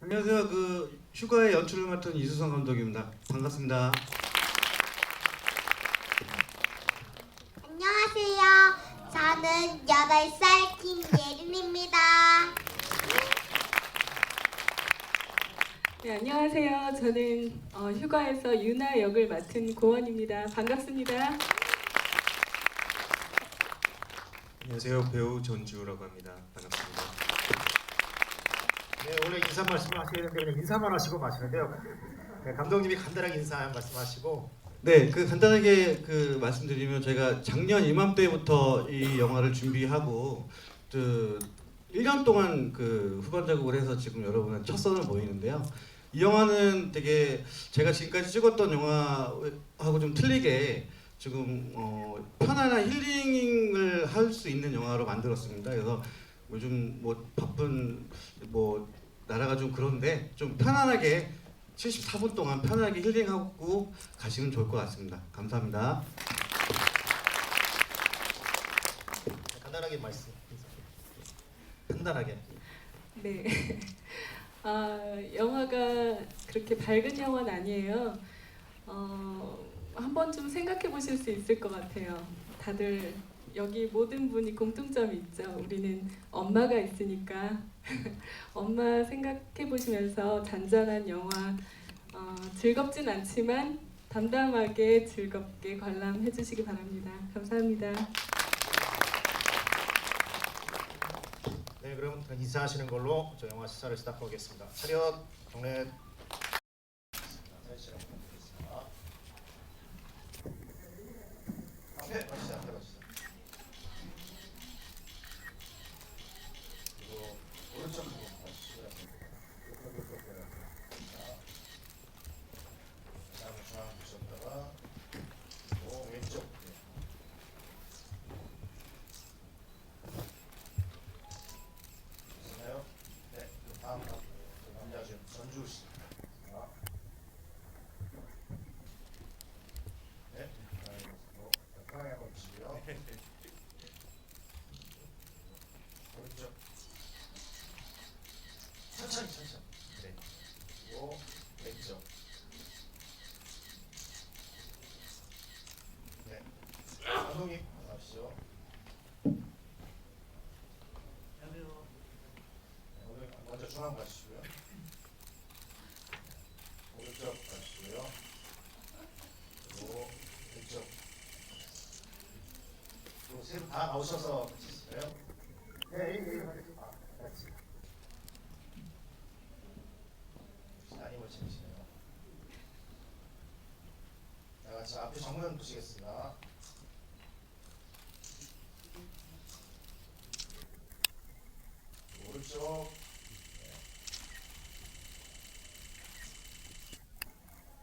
안녕하세요. 휴가의 연출을 맡은 이수성 감독입니다. 반갑습니다. 안녕하세요. 저는 8살 김예린입니다. 네, 안녕하세요. 저는 휴가에서 유나 역을 맡은 고원입니다. 반갑습니다. 안녕하세요. 배우 전지우라고 합니다. 반갑습니다. 네, 원래 인사 말씀을 하셔야 되는데 그냥 인사만 하시고 마시는데요. 네, 감독님이 간단하게 인사 말씀하시고. 네, 간단하게 말씀드리면 제가 작년 이맘때부터 이 영화를 준비하고 1년 동안 후반 작업을 해서 지금 여러분의 첫 선을 보이는데요. 이 영화는 되게 제가 지금까지 찍었던 영화하고 좀 틀리게 지금 편안한 힐링을 할 수 있는 영화로 만들었습니다. 그래서 요즘 바쁜 나라가 좀 그런데 좀 편안하게 74분 동안 편하게 힐링하고 가시면 좋을 것 같습니다. 감사합니다. 간단하게 말씀. 간단하게. 네. 영화가 그렇게 밝은 영화는 아니에요. 한 번쯤 생각해 보실 수 있을 것 같아요. 다들 여기 모든 분이 공통점이 있죠. 우리는 엄마가 있으니까 엄마 생각해 보시면서 잔잔한 영화 즐겁진 않지만 담담하게 즐겁게 관람해 주시기 바랍니다. 감사합니다. 네, 그럼 인사하시는 걸로 저 영화 시사를 시작하겠습니다. 차렷, 경례. 앞에 가시죠. 앞에 가시죠. 그리고 오른쪽 보고 가시고요. 다음에 중앙 보셨다가 또 왼쪽. 있나요? 네. 다음 남자 지금 전주 씨. 네. 편하게 한번 보시고요. 오른쪽. 천천히. 네. 그리고 왼쪽. 네. 감독님 나오시죠. 네, 오늘 먼저 중앙 가시고요. 오른쪽 가시고요. 그리고 왼쪽. 그리고 세분 다 나오셔서 같이 있어요. 네. 같이. 아니면 재미시네요. 자, 같이 앞에 정면 보시겠습니다. 오른쪽.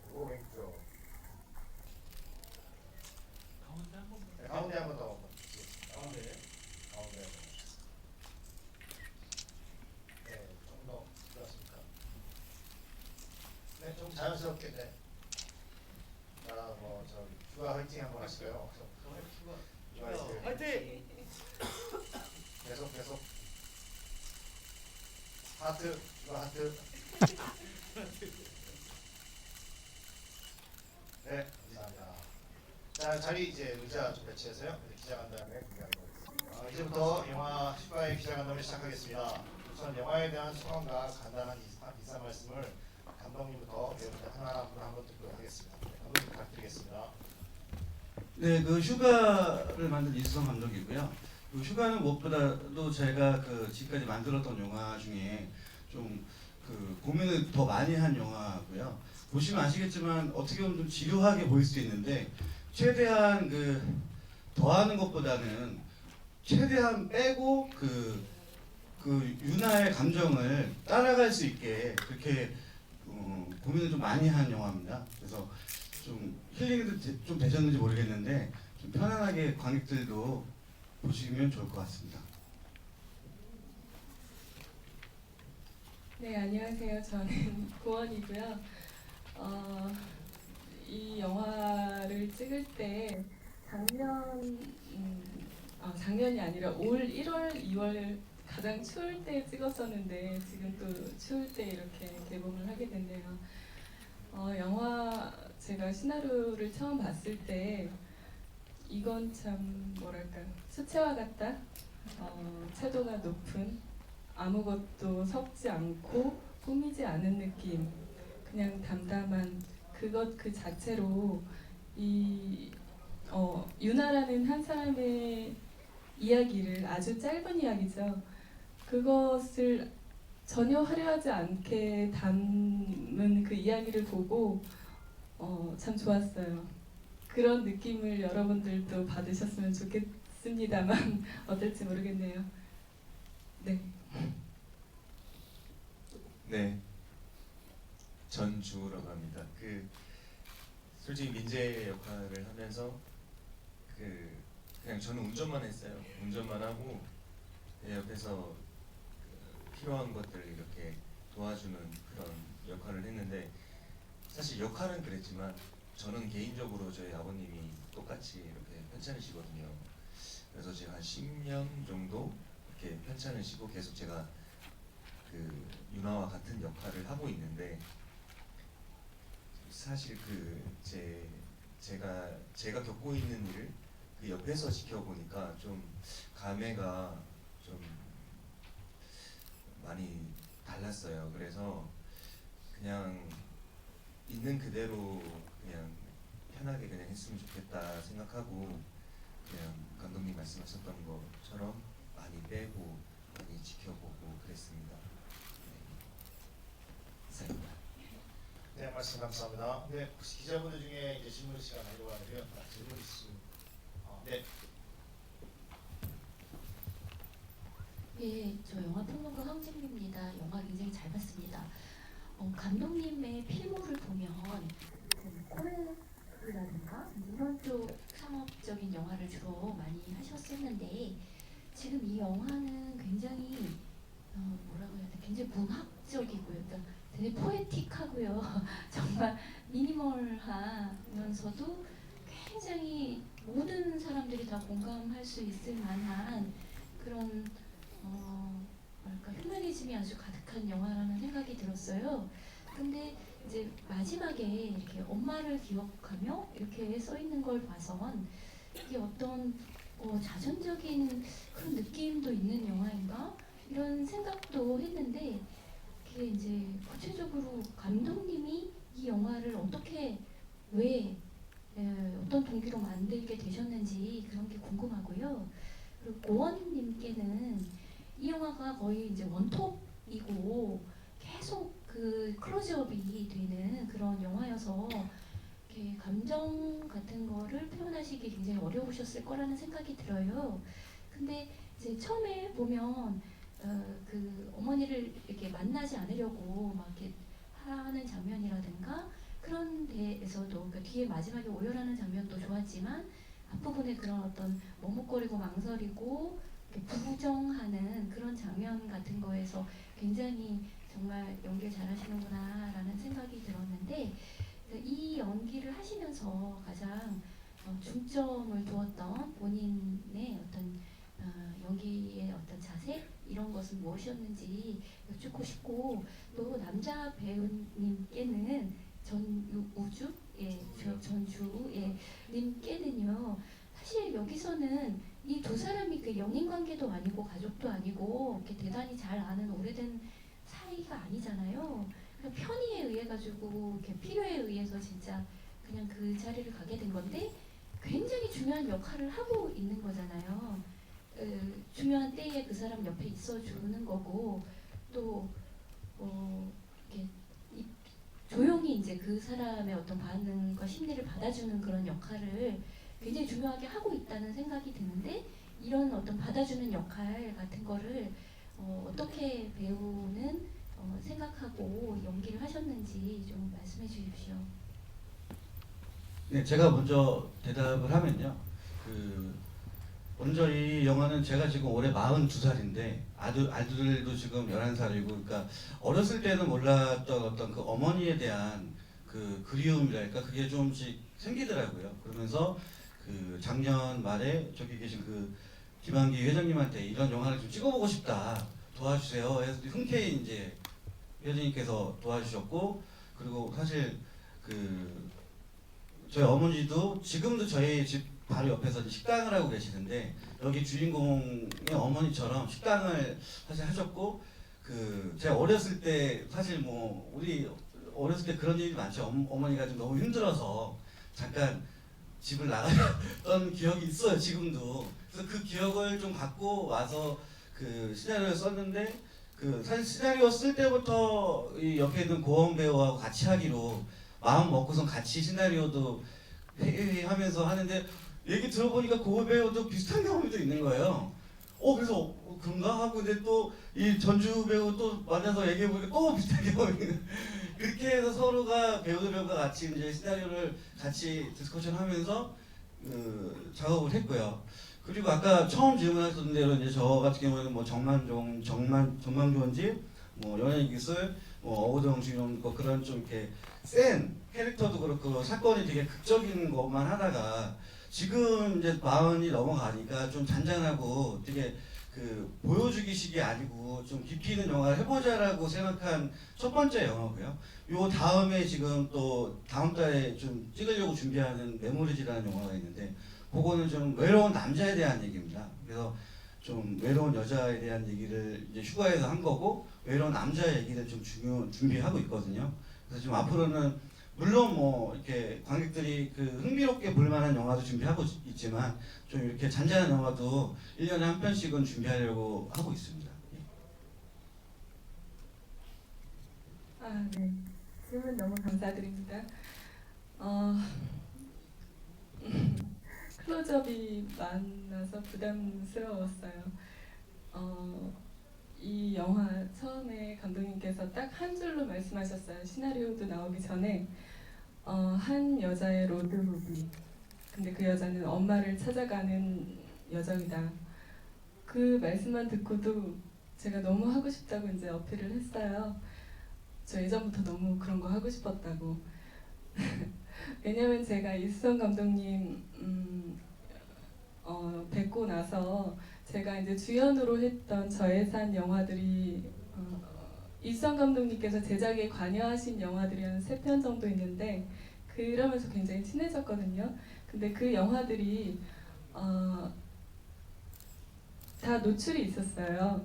그리고 왼쪽. 네, 가운데 한 번 더. 가운데. 네, 좀 더 들었습니까? 네, 좀 자연스럽게. 네. 자, 휴가 화이팅 한번 하실까요? 휴가 화이팅. 계속. 하트, 휴가 하트. 네, 감사합니다. 자, 자리 이제 의자 좀 배치해서요. 기자간담회 공개하도록 하겠습니다. 이제부터 영화 휴가의 기자간담회 시작하겠습니다. 우선 영화에 대한 소감과 간단한 인사 말씀을 감독님부터 여러분들 하나하나 한번 듣도록 하겠습니다. 네, 감독님 부탁드리겠습니다. 네, 휴가를 만든 이수성 감독이고요. 휴가는 무엇보다도 제가 지금까지 만들었던 영화 중에 좀 고민을 더 많이 한 영화고요. 보시면 아시겠지만 어떻게 보면 좀 지루하게 보일 수 있는데 최대한 더하는 것보다는 최대한 빼고 유나의 감정을 따라갈 수 있게 그렇게 고민을 좀 많이 한 영화입니다. 그래서 좀 힐링도 좀 되셨는지 모르겠는데 좀 편안하게 관객들도 보시면 좋을 것 같습니다. 네, 안녕하세요. 저는 고원이고요. 이 영화를 찍을 때 작년이 아니라 올 1월, 2월 가장 추울 때 찍었었는데 지금 또 추울 때 이렇게 개봉을 하게 됐네요. 영화 제가 시나리오를 처음 봤을 때 이건 참 뭐랄까 수채화 같다. 채도가 높은 아무것도 섞지 않고 꾸미지 않은 느낌. 그냥 담담한 그것 그 자체로 이 유나라는 한 사람의 이야기를 아주 짧은 이야기죠. 그것을 전혀 화려하지 않게 담은 그 이야기를 보고 참 좋았어요. 그런 느낌을 여러분들도 받으셨으면 좋겠습니다만 어떨지 모르겠네요. 네. 네, 전주라고 합니다. 솔직히 민재 역할을 하면서 그냥 저는 운전만 했어요. 운전만 하고 옆에서 필요한 것들을 이렇게 도와주는 그런 역할을 했는데 사실 역할은 그랬지만 저는 개인적으로 저희 아버님이 똑같이 이렇게 편찮을 시거든요. 그래서 제가 한 10년 정도 이렇게 편찮을 시고 계속 제가 유나와 같은 역할을 하고 있는데 사실 제가 겪고 있는 일을 그 옆에서 지켜보니까 좀 감회가 좀 많이 달랐어요. 그래서 그냥 있는 그대로 그냥 편하게 그냥 했으면 좋겠다 생각하고 그냥 감독님 말씀하셨던 것처럼 많이 빼고 많이 지켜보고 그랬습니다. 이상입니다. 네, 말씀 감사합니다. 네, 혹시 기자분들 중에 이제 질문 시간 하려고 하는데요. 질문 있으시면 네. 예, 저 영화평론가 황진미입니다. 영화 굉장히 잘 봤습니다. 감독님의 필모를 보면 코레라든가 이런 쪽 상업적인 영화를 주로 많이 하셨었는데 지금 이 영화는 굉장히 뭐라고 해야 돼? 굉장히 문학적이고요. 그러니까 되게 포에틱하고요. 정말 미니멀하면서도 굉장히 모든 사람들이 다 공감할 수 있을 만한 그런 뭐랄까 휴머니즘이 아주 가득한 영화라는 생각이 들었어요. 근데 이제 마지막에 이렇게 엄마를 기억하며 이렇게 써 있는 걸 봐선 이게 어떤 자전적인 그런 느낌도 있는 영화인가 이런 생각도 했는데 그게 이제 구체적으로 감독님이 이 영화를 어떻게 왜 어떤 동기로 만들게 되셨는지 그런 게 궁금하고요. 그리고 고원님께는 이 영화가 거의 이제 원톱이고 계속 그 클로즈업이 되는 그런 영화여서 이렇게 감정 같은 거를 표현하시기 굉장히 어려우셨을 거라는 생각이 들어요. 근데 이제 처음에 보면 그 어머니를 이렇게 만나지 않으려고 막 이렇게 하는 장면이라든가 그런 데에서도 그러니까 뒤에 마지막에 오열하는 장면도 좋았지만 앞부분에 그런 어떤 머뭇거리고 망설이고 부정하는 그런 장면 같은 거에서 굉장히 정말 연기를 잘하시는구나라는 생각이 들었는데 이 연기를 하시면서 가장 중점을 두었던 본인의 어떤 연기의 어떤 자세 이런 것은 무엇이었는지 여쭙고 싶고 또 남자 배우님께는 전우주 전주 님께는요 사실 여기서는 이 두 사람이 그 연인 관계도 아니고 가족도 아니고 이렇게 대단히 잘 아는 오래된 사이가 아니잖아요. 그냥 편의에 의해 가지고 이렇게 필요에 의해서 진짜 그냥 그 자리를 가게 된 건데 굉장히 중요한 역할을 하고 있는 거잖아요. 중요한 때에 그 사람 옆에 있어주는 거고 또 이렇게 조용히 이제 그 사람의 어떤 반응과 심리를 받아주는 그런 역할을 굉장히 중요하게 하고 있다는 생각이 드는데 이런 어떤 받아주는 역할 같은 거를 어떻게 배우는 생각하고 연기를 하셨는지 좀 말씀해 주십시오. 네, 제가 먼저 대답을 하면요. 먼저 이 영화는 제가 지금 올해 42살인데 아들도 지금 11살이고 그러니까 어렸을 때는 몰랐던 어떤 그 어머니에 대한 그 그리움이랄까 그게 조금씩 생기더라고요. 그러면서 그 작년 말에 저기 계신 그 김한기 회장님한테 이런 영화를 좀 찍어보고 싶다, 도와주세요 해서 흔쾌히 이제 회장님께서 도와주셨고, 그리고 사실 그 저희 어머니도 지금도 저희 집 바로 옆에서 식당을 하고 계시는데, 여기 주인공의 어머니처럼 식당을 사실 하셨고, 그 제가 어렸을 때 사실 뭐 우리 어렸을 때 그런 일이 많죠. 어머니가 좀 너무 힘들어서 잠깐 집을 나갔던 기억이 있어요, 지금도. 그래서 그 기억을 좀 갖고 와서 그 시나리오를 썼는데, 그 사실 시나리오 쓸 때부터 이 옆에 있는 고원 배우하고 같이 하기로 마음 먹고선 같이 시나리오도 회의하면서 하는데, 얘기 들어보니까 고원 배우도 비슷한 경험도 있는 거예요. 그래서 그런가 하고, 근데 또 이 전주 배우 또 만나서 얘기해보니까 또 비슷한 경험이 그렇게 해서 서로가 배우들과 같이 이제 시나리오를 같이 디스커션하면서 작업을 했고요. 그리고 아까 처음 질문하셨던 대로 이제 저 같은 경우에는 뭐 정만조원지, 뭐 연예기술, 뭐 어우정주용 뭐 그런 좀 이렇게 센 캐릭터도 그렇고 사건이 되게 극적인 것만 하다가, 지금 이제 40이 넘어가니까 좀 잔잔하고 되게 그 보여주기식이 아니고 좀 깊이 있는 영화를 해보자라고 생각한 첫 번째 영화고요. 요 다음에 지금 또 다음 달에 좀 찍으려고 준비하는 메모리즈라는 영화가 있는데, 그거는 좀 외로운 남자에 대한 얘기입니다. 그래서 좀 외로운 여자에 대한 얘기를 이제 휴가에서 한 거고, 외로운 남자 얘기를 좀 준비하고 있거든요. 그래서 좀 앞으로는 물론 뭐 이렇게 관객들이 그 흥미롭게 볼 만한 영화도 준비하고 있지만, 좀 이렇게 잔잔한 영화도 1년에 한 편씩은 준비하려고 하고 있습니다. 네. 질문 너무 감사드립니다. 클로즈업이 많아서 부담스러웠어요. 이 영화 처음에 감독님께서 딱 한 줄로 말씀하셨어요. 시나리오도 나오기 전에 한 여자의 로드무비. 근데 그 여자는 엄마를 찾아가는 여정이다. 그 말씀만 듣고도 제가 너무 하고 싶다고 이제 어필을 했어요. 저 예전부터 너무 그런 거 하고 싶었다고. 왜냐면 제가 이수정 감독님 뵙고 나서 제가 이제 주연으로 했던 저예산 영화들이 이수정 감독님께서 제작에 관여하신 영화들이 한 3편 정도 있는데, 그러면서 굉장히 친해졌거든요. 근데 그 영화들이 다 노출이 있었어요.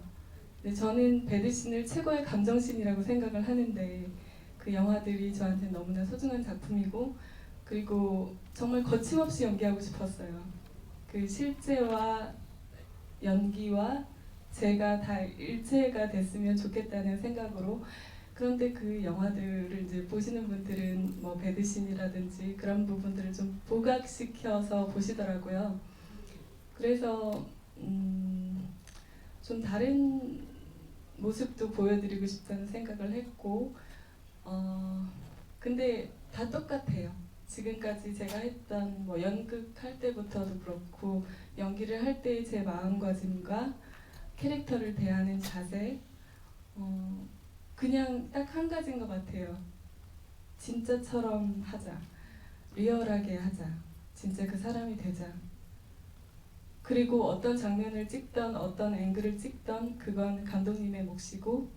근데 저는 배드신을 최고의 감정신이라고 생각을 하는데, 그 영화들이 저한테 너무나 소중한 작품이고, 그리고 정말 거침없이 연기하고 싶었어요. 그 실제와 연기와 제가 다 일체가 됐으면 좋겠다는 생각으로. 그런데 그 영화들을 이제 보시는 분들은 뭐 배드신이라든지 그런 부분들을 좀 부각시켜서 보시더라고요. 그래서 좀 다른 모습도 보여드리고 싶다는 생각을 했고, 근데 다 똑같아요. 지금까지 제가 했던 뭐 연극할 때부터도 그렇고, 연기를 할 때의 제 마음가짐과 캐릭터를 대하는 자세, 그냥 딱 한 가지인 것 같아요. 진짜처럼 하자. 리얼하게 하자. 진짜 그 사람이 되자. 그리고 어떤 장면을 찍던 어떤 앵글을 찍던 그건 감독님의 몫이고,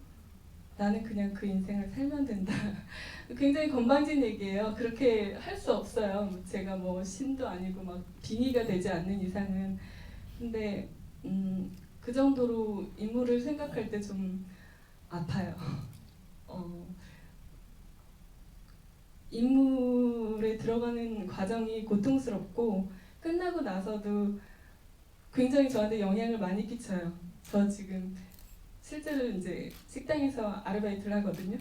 나는 그냥 그 인생을 살면 된다. 굉장히 건방진 얘기예요. 그렇게 할 수 없어요. 제가 뭐 신도 아니고 막 빙의가 되지 않는 이상은. 근데 그 정도로 인물을 생각할 때 좀 아파요. 인물에 들어가는 과정이 고통스럽고, 끝나고 나서도 굉장히 저한테 영향을 많이 끼쳐요. 저 지금 실제로 이제 식당에서 아르바이트를 하거든요.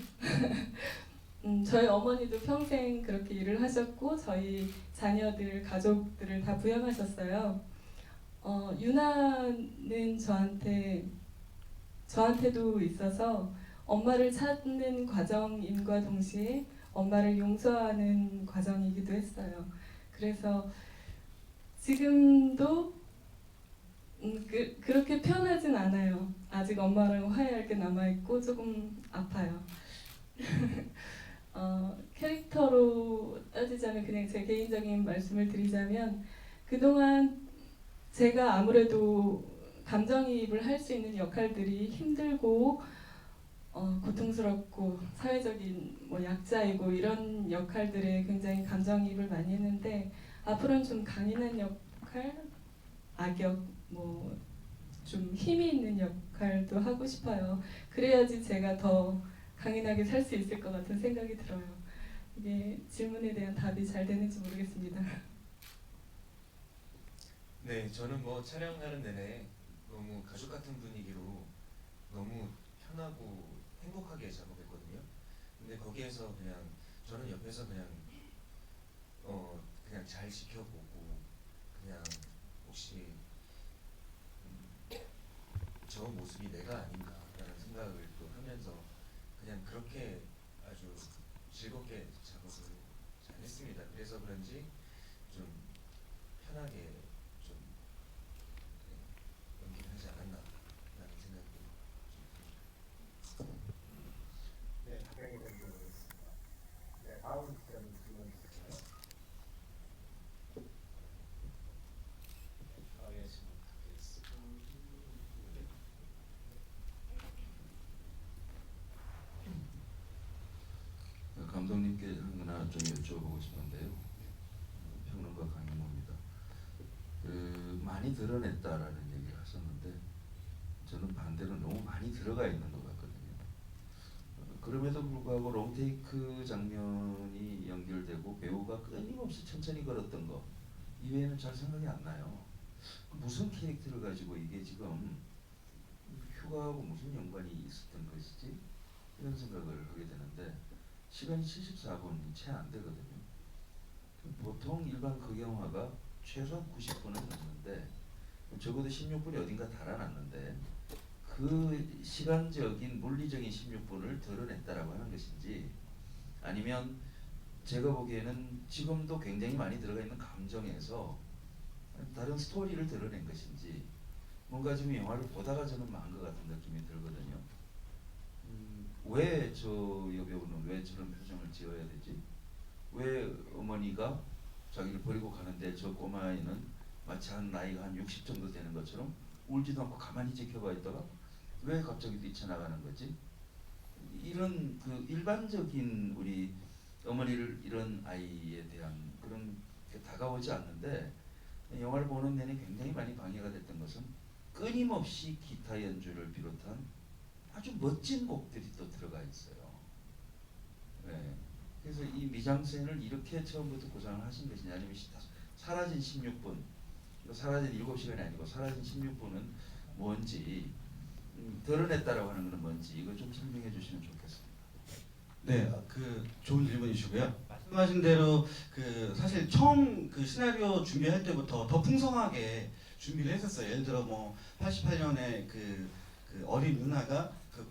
저희 어머니도 평생 그렇게 일을 하셨고, 저희 자녀들, 가족들을 다 부양하셨어요. 유나는 저한테도 있어서 엄마를 찾는 과정임과 동시에 엄마를 용서하는 과정이기도 했어요. 그래서 지금도 그렇게 편하진 않아요. 아직 엄마랑 화해할 게 남아있고 조금 아파요. 캐릭터로 따지자면, 그냥 제 개인적인 말씀을 드리자면, 그동안 제가 아무래도 감정이입을 할 수 있는 역할들이 힘들고 고통스럽고 사회적인 뭐 약자이고 이런 역할들에 굉장히 감정이입을 많이 했는데 앞으로는 좀 강인한 역할, 악역, 뭐 좀 힘이 있는 역할도 하고 싶어요. 그래야지 제가 더 강인하게 살 수 있을 것 같은 생각이 들어요. 이게 질문에 대한 답이 잘 되는지 모르겠습니다. 네, 저는 뭐 촬영하는 내내 너무 가족 같은 분위기로 너무 편하고 행복하게 작업했거든요. 근데 거기에서 그냥 저는 옆에서 그냥 잘 지켜보고 그냥 혹시 저 모습이 내가 아닌가라는 생각을 또 하면서 그냥 그렇게 아주 즐겁게 작업을 잘 했습니다. 그래서 그런지 좀 편하게 좀 연기를 하지 않았나라는 생각이 좀 듭니다. 네, 답변이 된지 모르겠습니다. 네, 다음 질문 주실까요? 예, 질문 드리겠습니다. 감독님께 하나 좀 여쭤보고 싶은데요. 평론가 강인호입니다. 많이 드러냈다라는 얘기를 하셨는데 저는 반대로 너무 많이 들어가 있는 것 같거든요. 그럼에도 불구하고 롱테이크 장면이 연결되고 배우가 끊임없이 천천히 걸었던 거 이외에는 잘 생각이 안 나요. 무슨 캐릭터를 가지고 이게 지금 휴가하고 무슨 연관이 있었던 것이지? 이런 생각을 하게 되는데 시간이 74분이 채 안 되거든요. 보통 일반 극영화가 최소한 90분은 넘는데 적어도 16분이 어딘가 달아났는데 그 시간적인 물리적인 16분을 덜어냈다라고 하는 것인지 아니면 제가 보기에는 지금도 굉장히 많이 들어가 있는 감정에서 다른 스토리를 드러낸 것인지 뭔가 지금 영화를 보다가 저는 망한 것 같은 느낌이 들거든요. 왜 저 여배우는 왜 저런 표정을 지어야 되지? 왜 어머니가 자기를 버리고 가는데 저 꼬마아이는 마치 한 나이가 한 60 정도 되는 것처럼 울지도 않고 가만히 지켜봐 있다가 왜 갑자기 뛰쳐나가는 거지? 이런 그 일반적인 우리 어머니를 이런 아이에 대한 그런 게 다가오지 않는데 영화를 보는 내내 굉장히 많이 방해가 됐던 것은 끊임없이 기타 연주를 비롯한 아주 멋진 곡들이 또 들어가 있어요. 네. 그래서 이 미장센을 이렇게 처음부터 구상을 하신 것이냐 아니면 사라진 16분, 사라진 7시간이 아니고 사라진 16분은 뭔지 드러냈다라고 하는 것은 뭔지 이거 좀 설명해 주시면 좋겠습니다. 네, 그 좋은 질문이시고요. 말씀하신 대로 그 사실 처음 그 시나리오 준비할 때부터 더 풍성하게 준비를 했었어요. 예를 들어 뭐 88년에 그 어린 누나가 그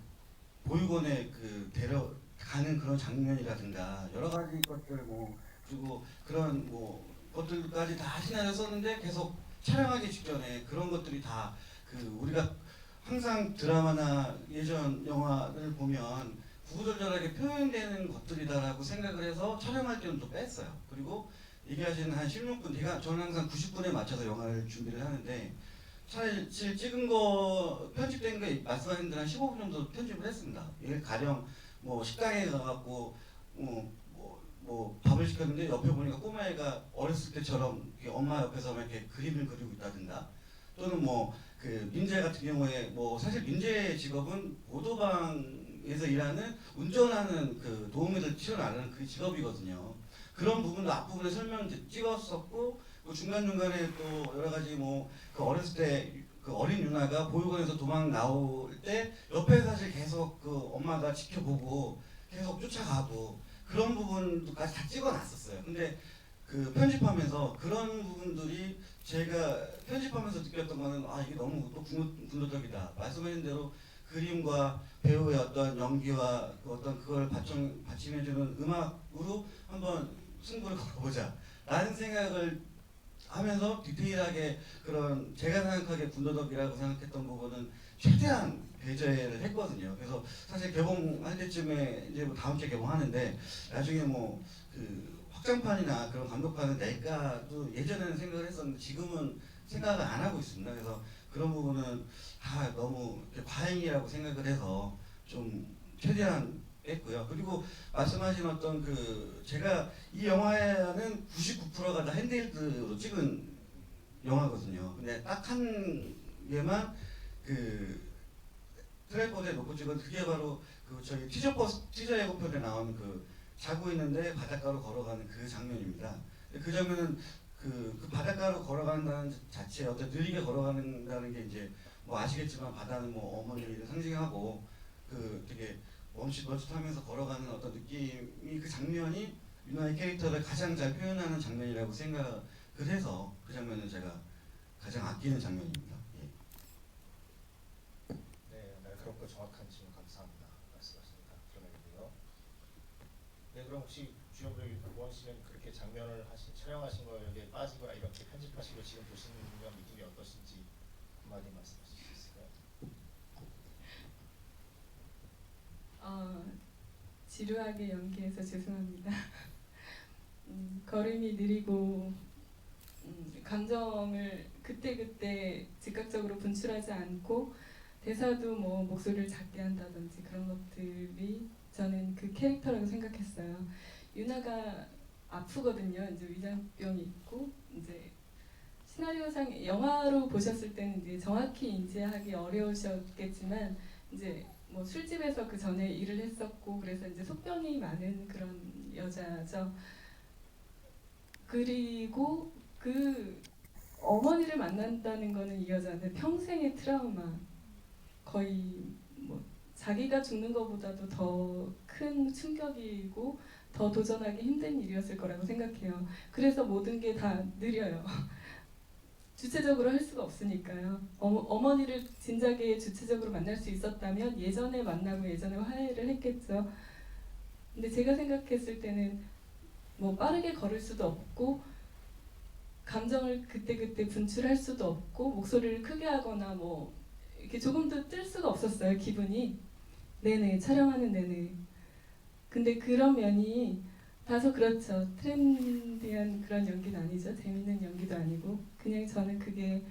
보육원에 그 데려가는 그런 장면이라든가 여러 가지 것들 뭐 그리고 그런 뭐 것들까지 다 시나리오 썼는데 계속 촬영하기 직전에 그런 것들이 다 그 우리가 항상 드라마나 예전 영화를 보면 구구절절하게 표현되는 것들이다라고 생각을 해서 촬영할 때는 또 뺐어요. 그리고 얘기하시는 한 16분, 저는 항상 90분에 맞춰서 영화를 준비를 하는데 사실 찍은 거 편집된 거 말씀하신 대로 한 15분 정도 편집을 했습니다. 예를 가령 뭐 식당에 가갖고 뭐 밥을 시켰는데 옆에 보니까 꼬마애가 어렸을 때처럼 엄마 옆에서 이렇게 그림을 그리고 있다든가 또는 뭐 그 민재 같은 경우에 뭐 사실 민재의 직업은 보도방에서 일하는 운전하는 그 도우미들 치료하는 그 직업이거든요. 그런 부분도 앞부분에 설명 찍었었고 그 중간중간에 또 여러 가지 뭐 그 어렸을 때 그 어린 누나가 보육원에서 도망 나올 때 옆에 사실 계속 그 엄마가 지켜보고 계속 쫓아가고 그런 부분까지 다 찍어놨었어요. 근데 그 편집하면서 그런 부분들이 제가 편집하면서 느꼈던 거는 아 이게 너무 또 군더더기다. 말씀하신 대로 그림과 배우의 어떤 연기와 그 어떤 그걸 받침해주는 음악으로 한번 승부를 걸어보자 라는 생각을 하면서 디테일하게 그런 제가 생각하기에 군더더기라고 생각했던 부분은 최대한 배제를 했거든요. 그래서 사실 개봉할 때쯤에 이제 뭐 다음 주에 개봉하는데 나중에 뭐 그 확장판이나 그런 감독판을 낼까도 예전에는 생각을 했었는데 지금은 생각을 안 하고 있습니다. 그래서 그런 부분은 너무 이렇게 과잉이라고 생각을 해서 좀 최대한 뺐고요. 그리고 말씀하신 어떤 제가 이 영화는 99%가 다 핸드헬드로 찍은 영화거든요. 근데 딱 한 개만 트라이포드에 놓고 찍은 그게 바로 저희 티저 예고편에 나온 자고 있는데 바닷가로 걸어가는 그 장면입니다. 그 장면은 그 바닷가로 걸어간다는 자체 어떤 느리게 걸어간다는 게 이제 뭐 아시겠지만 바다는 뭐 어머니를 상징하고 되게 멈칫멈칫하면서 걸어가는 어떤 느낌이 그 장면이 윤하의 캐릭터를 가장 잘 표현하는 장면이라고 생각을 해서 그 장면은 제가 가장 아끼는 장면입니다. 예. 네, 날카롭고 정확한 질문 감사합니다. 말씀하시니까 드러내고요. 네, 그럼 혹시 주연분 오원 씨는 그렇게 장면을 촬영하신 거 여기에 빠지거나 이렇게 편집하시고 지금 보시는 느낌이 어떠신지 한마디 말씀하실 수 있을까요? 지루하게 연기해서 죄송합니다. 걸음이 느리고 감정을 그때그때 즉각적으로 분출하지 않고 대사도 뭐 목소리를 작게 한다든지 그런 것들이 저는 그 캐릭터라고 생각했어요. 유나가 아프거든요. 이제 위장병이 있고 이제 시나리오상 영화로 보셨을 때는 이제 정확히 인지하기 어려우셨겠지만 이제 뭐 술집에서 그 전에 일을 했었고 그래서 이제 속병이 많은 그런 여자죠. 그리고 그 어머니를 만난다는 거는 이 여자한테 평생의 트라우마, 거의 뭐 자기가 죽는 것보다도 더 큰 충격이고 더 도전하기 힘든 일이었을 거라고 생각해요. 그래서 모든 게 다 느려요. 주체적으로 할 수가 없으니까요. 어머니를 진작에 주체적으로 만날 수 있었다면 예전에 만나고 예전에 화해를 했겠죠. 근데 제가 생각했을 때는 뭐 빠르게 걸을 수도 없고 감정을 그때그때 분출할 수도 없고 목소리를 크게 하거나 뭐 이렇게 조금도 뜰 수가 없었어요. 기분이 내내 촬영하는 내내. 근데 그런 면이 다소 그렇죠. 트렌디한 그런 연기는 아니죠. 재밌는 연기도 아니고 그냥 저는 그게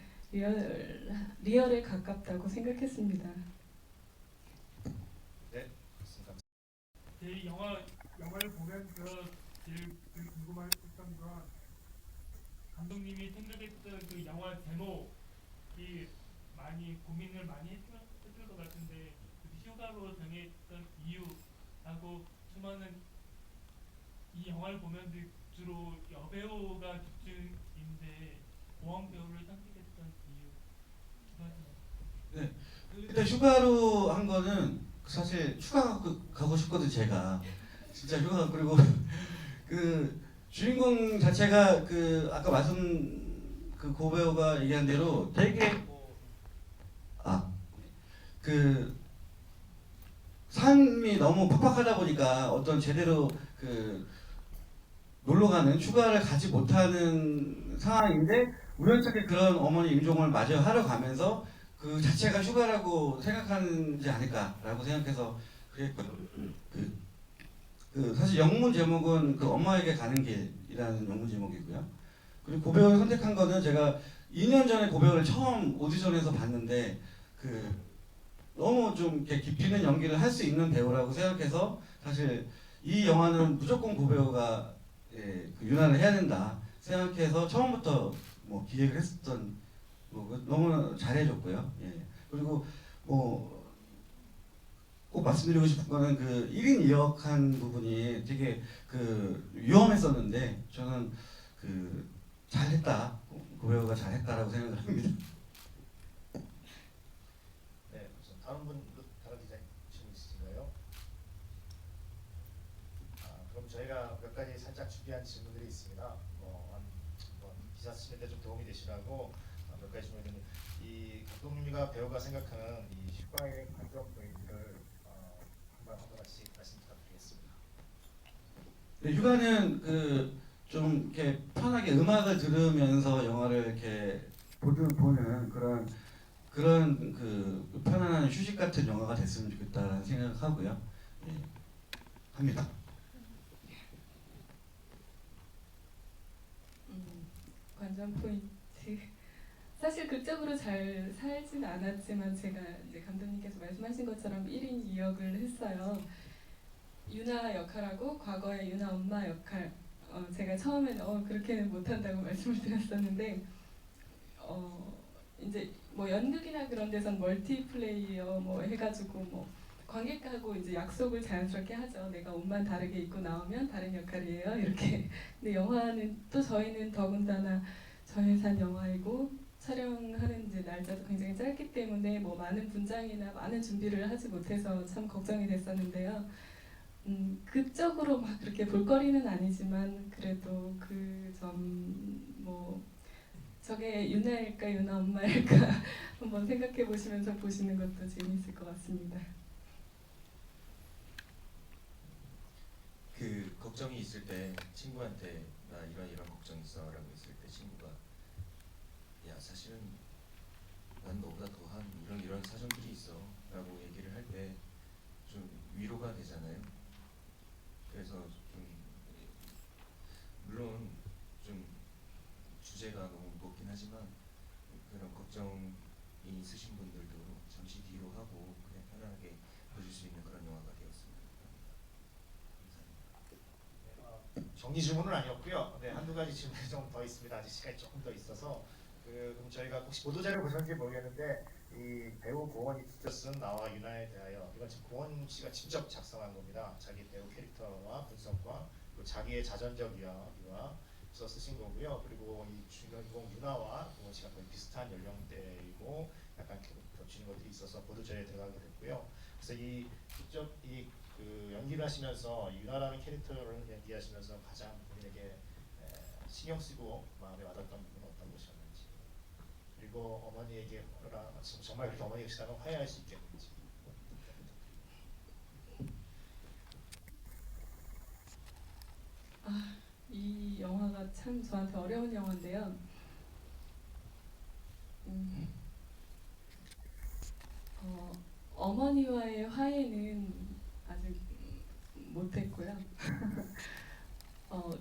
리얼에 가깝다고 생각했습니다. 네, 그렇습니다. 제 영화를 보면서 제일 궁금했던 건 감독님이 생각했던 그 영화 제목이 많이 고민을 많이 했을 것 같은데 휴가로 정했던 이유하고 수많은 이 영화를 보면 주로 여배우가 집중인데 고원 배우를 선택했던 이유 두 가지. 네. 일단 휴가로 한 거는 사실 휴가 가고 싶거든 제가 진짜 휴가. 그리고 주인공 자체가 아까 말씀 고배우가 얘기한 대로 되게 삶이 너무 팍팍하다 보니까 어떤 제대로 놀러 가는 휴가를 가지 못하는 상황인데 우연찮게 그런 어머니 임종을 마저 하러 가면서 그 자체가 휴가라고 생각하는지 않을까라고 생각해서 그랬고요. 사실 영문 제목은 엄마에게 가는 길이라는 영문 제목이고요. 그리고 고배우를 선택한 거는 제가 2년 전에 고배우를 처음 오디션에서 봤는데 너무 좀 이렇게 깊이 있는 연기를 할 수 있는 배우라고 생각해서 사실 이 영화는 무조건 고배우가 윤활을 해야 된다 생각해서 처음부터 뭐 기획을 했었던 너무 잘해줬고요. 예. 그리고 꼭 말씀드리고 싶은 거는 1인 2역한 부분이 되게 위험했었는데 저는 잘했다, 고배우가 잘했다라고 생각을 합니다. 네, 다른 기자님 질문 있으신가요? 그럼 저희가 몇 가지 살짝 준비한 질문들이 있습니다. 기사 쓰는데 좀 도움이 되시라고 몇 가지 질문드립니다. 이 감독님과 배우가 생각하는 이 휴가의 관전 포인트를 하나씩 말씀 부탁드리겠습니다. 네, 휴가는 좀 이렇게 편하게 음악을 들으면서 영화를 이렇게 보는 그런 편안한 휴식 같은 영화가 됐으면 좋겠다라는 생각을 하고요. 예, 합니다. 관전 포인트. 사실 극적으로 잘 살진 않았지만 제가 이제 감독님께서 말씀하신 것처럼 1인 2역을 했어요. 유나 역할하고 과거의 유나 엄마 역할. 제가 처음에는 그렇게는 못한다고 말씀을 드렸었는데 이제 뭐 연극이나 그런 데선 멀티플레이어 뭐 해가지고 뭐 관객하고 이제 약속을 자연스럽게 하죠. 내가 옷만 다르게 입고 나오면 다른 역할이에요. 이렇게. 근데 영화는 또 저희는 더군다나 저예산 영화이고 촬영하는 이제 날짜도 굉장히 짧기 때문에 뭐 많은 분장이나 많은 준비를 하지 못해서 참 걱정이 됐었는데요. 극적으로 막 그렇게 볼거리는 아니지만 그래도 그 점 뭐 저게 유나일까 유나 엄마일까 한번 생각해 보시면서 보시는 것도 재미있을 것 같습니다. 그 걱정이 있을 때 친구한테 나 이런 걱정 있어라고 했을 때 친구가 야 사실은 난 너보다 더한 이런 사정들이 있어라고 얘기를 할 때 좀 위로가 되잖아요. 그래서 좀 물론 좀 주제가 너무 무겁긴 하지만 그런 걱정이 있으신 분들도 잠시 뒤로 하고 그냥 편안하게 보실 수 있는 그런 영화가 되었습니다. 감사합니다. 정리 질문은 아니었고요. 네, 한두 가지 질문이 좀 더 있습니다. 아직 시간이 조금 더 있어서 그럼 저희가 혹시 보도자료 보셨는지 모르겠는데 이 배우 고원이 직접 쓴 나와 유나에 대하여 이건 지금 고원 씨가 직접 작성한 겁니다. 자기 배우 캐릭터와 분석과 그리고 자기의 자전적 유화서 쓰신 거고요. 그리고 이 주인공 유나와 고원 씨가 거의 비슷한 연령대이고 약간 겹치는 것들이 있어서 보도자료에 들어가게 됐고요. 그래서 이 직접 그 연기를 하시면서 유나라는 캐릭터를 연기하시면서 가장 본인에게 신경 쓰고 마음에 와닿았던 부분은 어떤 것이었는지, 그리고 어머니에게 정말 그렇게 어머니가 계시다면 화해할 수 있겠는지. 이 영화가 참 저한테 어려운 영화인데요. 어머니와의 화해는 아직 못했고요.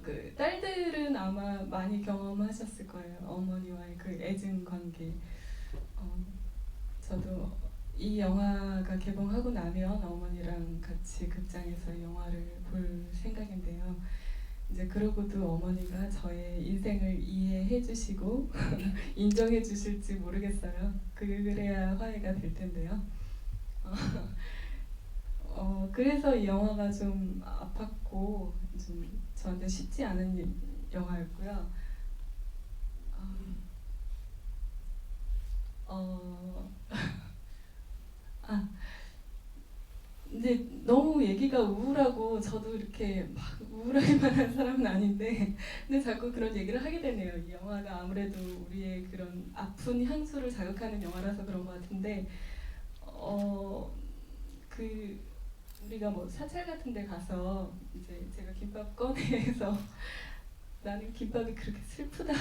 그 딸들은 아마 많이 경험하셨을 거예요. 어머니와의 그 애증 관계. 저도 이 영화가 개봉하고 나면 어머니랑 같이 극장에서 영화를 볼 생각인데요. 이제 그러고도 어머니가 저의 인생을 이해해 주시고 인정해 주실지 모르겠어요. 그래야 화해가 될 텐데요. 그래서 이 영화가 좀 아팠고 좀 저한테 쉽지 않은 영화였고요. 근데 너무 얘기가 우울하고 저도 이렇게 막 우울하기만 한 사람은 아닌데 근데 자꾸 그런 얘기를 하게 되네요. 이 영화가 아무래도 우리의 그런 아픈 향수를 자극하는 영화라서 그런 것 같은데 그 우리가 뭐 사찰 같은 데 가서 이제 제가 김밥 꺼내서 나는 김밥이 그렇게 슬프다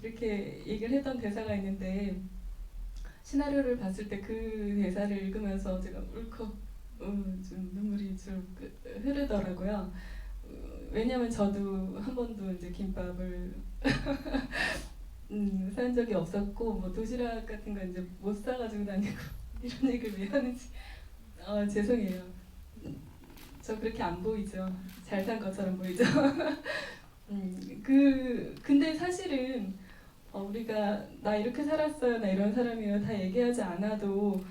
이렇게 얘기를 했던 대사가 있는데 시나리오를 봤을 때 그 대사를 읽으면서 제가 울컥 좀 눈물이 좀 흐르더라고요. 왜냐면 저도 한 번도 이제 김밥을 산 적이 없었고 뭐 도시락 같은 거 이제 못 사가지고 다니고 이런 얘기를 왜 하는지 죄송해요. 저 그렇게 안 보이죠? 잘 산 것처럼 보이죠? 근데 사실은 우리가 나 이렇게 살았어요, 나 이런 사람이에요 다 얘기하지 않아도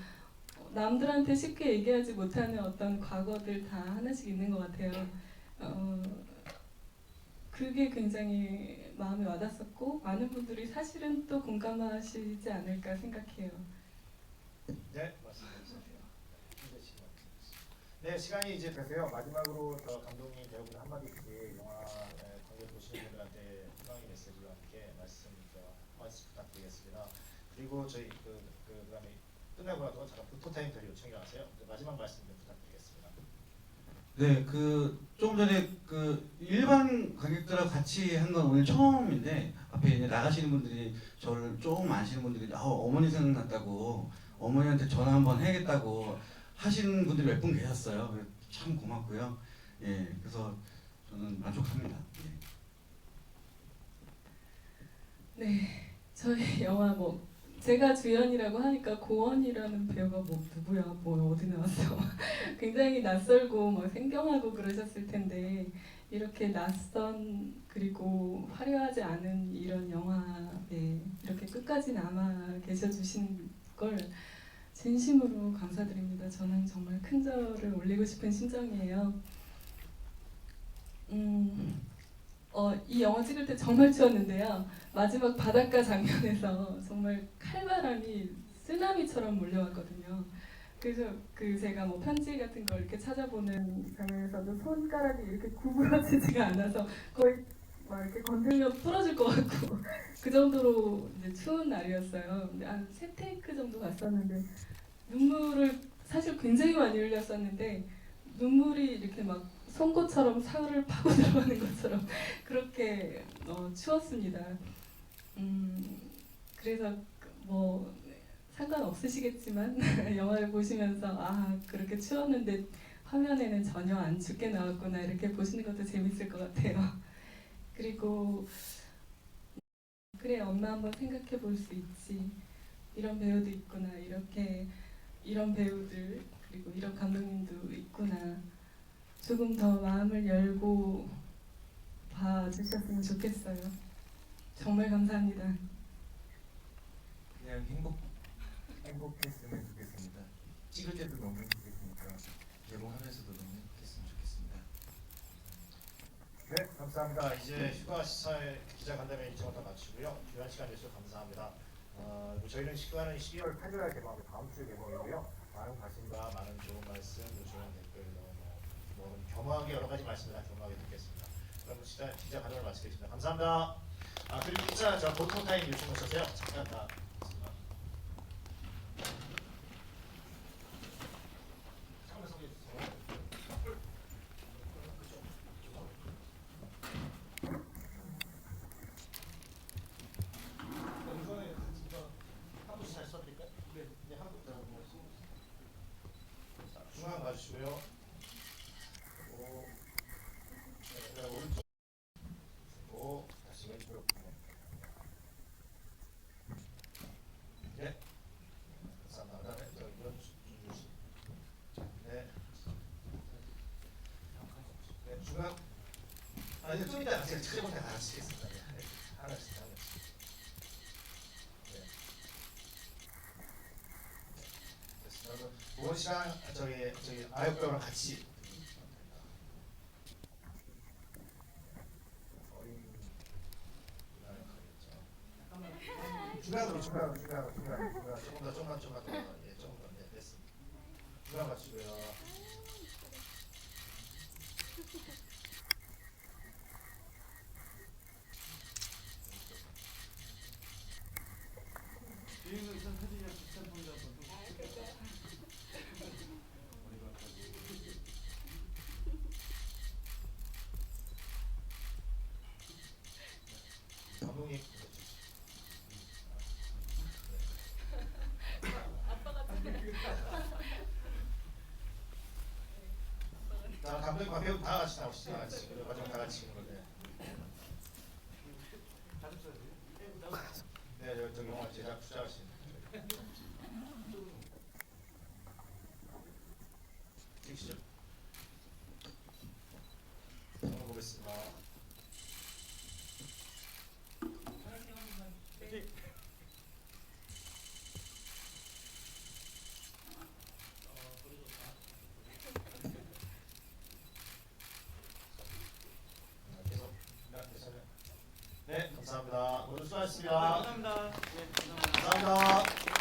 남들한테 쉽게 얘기하지 못하는 어떤 과거들 다 하나씩 있는 것 같아요. 그게 굉장히 마음에 와닿았었고 많은 분들이 사실은 또 공감하시지 않을까 생각해요. 네, 맞습니다. 네, 시간이 이제 돼서요. 마지막으로 감독님, 배우분 한마디씩 영화 관계 보시는 분들한테 희망의 메시지와 함께 말씀 부탁드리겠습니다. 그리고 저희 그다음에 끝나고 나서 잠깐 포토타임 더 요청이 와서요. 마지막 말씀 좀 부탁드리겠습니다. 네, 조금 전에 일반 관객들하고 같이 한 건 오늘 처음인데 앞에 이제 나가시는 분들이 저를 조금 아시는 분들이 어머니 생각났다고 어머니한테 전화 한번 해야겠다고 하시는 분들이 몇 분 계셨어요. 참 고맙고요. 예, 그래서 저는 만족합니다. 예. 네, 저희 영화 뭐 제가 주연이라고 하니까 고원이라는 배우가 뭐 누구야, 뭐 어디 나왔어, 굉장히 낯설고 뭐 생경하고 그러셨을 텐데 이렇게 낯선 그리고 화려하지 않은 이런 영화에 이렇게 끝까지 남아 계셔 주신 걸 진심으로 감사드립니다. 저는 정말 큰 절을 올리고 싶은 심정이에요. 이 영화 찍을 때 정말 추웠는데요. 마지막 바닷가 장면에서 정말 칼바람이 쓰나미처럼 몰려왔거든요. 그래서 제가 뭐 편지 같은 걸 이렇게 찾아보는 장면에서도 손가락이 이렇게 구부러지지가 않아서 거의 막 이렇게 건들면 부러질 것 같고 그 정도로 이제 추운 날이었어요. 근데 한 3테이크 정도 갔었는데 눈물을 사실 굉장히 많이 흘렸었는데 눈물이 이렇게 막 송곳처럼 사흘을 파고 들어가는 것처럼 그렇게 추웠습니다. 그래서 뭐 상관없으시겠지만 영화를 보시면서 아 그렇게 추웠는데 화면에는 전혀 안 춥게 나왔구나 이렇게 보시는 것도 재밌을 것 같아요. 그리고 그래 엄마 한번 생각해 볼 수 있지. 이런 배우도 있구나. 이런 배우들 그리고 이런 감독님도 있구나. 조금 더 마음을 열고 봐주셨으면 좋겠어요. 정말 감사합니다. 그냥 행복했으면 좋겠습니다. 찍을 때도 너무 행복했으니까 개봉하면서도 너무 행복했으면 좋겠습니다. 네, 감사합니다. 이제 휴가 시사회 기자간담회 일정을 다 마치고요. 귀한 시간 내주셔서 감사합니다. 저희는 휴가는 12월 8일에 개봉하고 다음 주에 개봉이고요. 많은 관심과 많은 좋은 말씀, 좋은 댓글, 겸허하게 여러 가지 말씀을 다 겸허하게 듣겠습니다. 그럼 기자간담회를 마치겠습니다. 감사합니다. 그리고 기자 보통 타임 요청하셔서요. 잠깐 다. 잠깐만 소개해 주세요. 잘 써드릴까요? 네. 네, 한국 중앙 봐주시고요. 네, 오른쪽. 다시 왼쪽. 네. 감사합니다. 그다음에 이런 주시. 네. 네, 중앙. 이제 좀 이따 제가 찾아볼 때 같이 하겠습니다. 네. 하나씩. 보원 씨랑 저희 아역배우랑 같이 중간으로 조금 더 예, 조금 더 네, 됐습니다. 중간 맞추고요. 감독님. 자, 감독님과 배우 다 같이 나오시죠. 다 같이. 그리고 마지막 다 같이 찍는 건데. 네, 저 영화 제작 투자하신. 찍시죠. 한번 보겠습니다. 네, 감사합니다. 모두 수고하셨습니다. 감사합니다. 네, 감사합니다.